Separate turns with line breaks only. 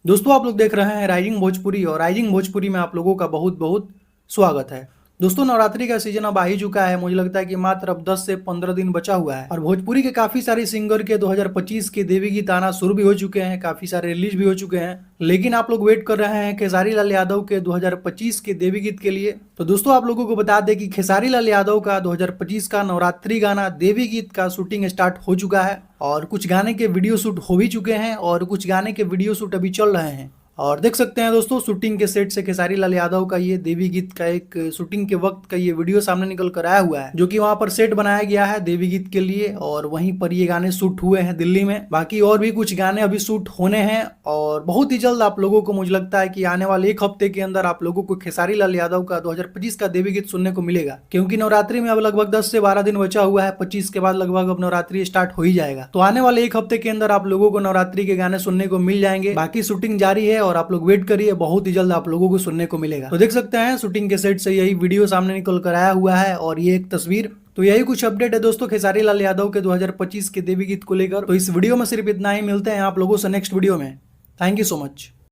दोस्तों आप लोग देख रहे हैं राइजिंग भोजपुरी और राइजिंग भोजपुरी में आप लोगों का बहुत बहुत स्वागत है। दोस्तों नवरात्रि का सीजन अब आ ही चुका है। मुझे लगता है कि मात्र अब 10 से 15 दिन बचा हुआ है और भोजपुरी के काफी सारे सिंगर के 2025 के देवी गीत आना शुरू भी हो चुके हैं, काफी सारे रिलीज भी हो चुके हैं। लेकिन आप लोग वेट कर रहे हैं खेसारी लाल यादव के 2025 के देवी गीत के लिए। तो दोस्तों आप लोगों को बता दें कि खेसारी लाल यादव का 2025 का नवरात्रि गाना देवी गीत का शूटिंग स्टार्ट हो चुका है और कुछ गाने के वीडियो शूट हो भी चुके हैं और कुछ गाने के वीडियो शूट अभी चल रहे हैं। और देख सकते हैं दोस्तों शूटिंग के सेट से खेसारी लाल यादव का ये देवी गीत का एक शूटिंग के वक्त का ये वीडियो सामने निकल कर आया हुआ है, जो कि वहां पर सेट बनाया गया है देवी गीत के लिए और वहीं पर ये गाने शूट हुए हैं दिल्ली में। बाकी और भी कुछ गाने अभी शूट होने हैं और बहुत ही जल्द आप लोगों को मुझे लगता है कि आने वाले एक हफ्ते के अंदर आप लोगों को खेसारी लाल यादव का 2025 का देवी गीत सुनने को मिलेगा, क्योंकि नवरात्रि में अब लगभग 10 से 12 दिन बचा हुआ है। 25 के बाद लगभग अब नवरात्रि स्टार्ट हो ही जाएगा। तो आने वाले एक हफ्ते के अंदर आप लोगों को नवरात्रि के गाने सुनने को मिल जाएंगे। बाकी शूटिंग जारी है और आप लोग वेट करिए, बहुत ही जल्द आप लोगों को सुनने को मिलेगा। तो देख सकते हैं शूटिंग के सेट से यही वीडियो सामने निकल कर आया हुआ है और ये एक तस्वीर। तो यही कुछ अपडेट है दोस्तों खेसारी लाल यादव के 2025 के देवी गीत को लेकर। तो इस वीडियो में सिर्फ इतना ही, मिलते हैं आप लोगों से नेक्स्ट वीडियो में। Thank you so much.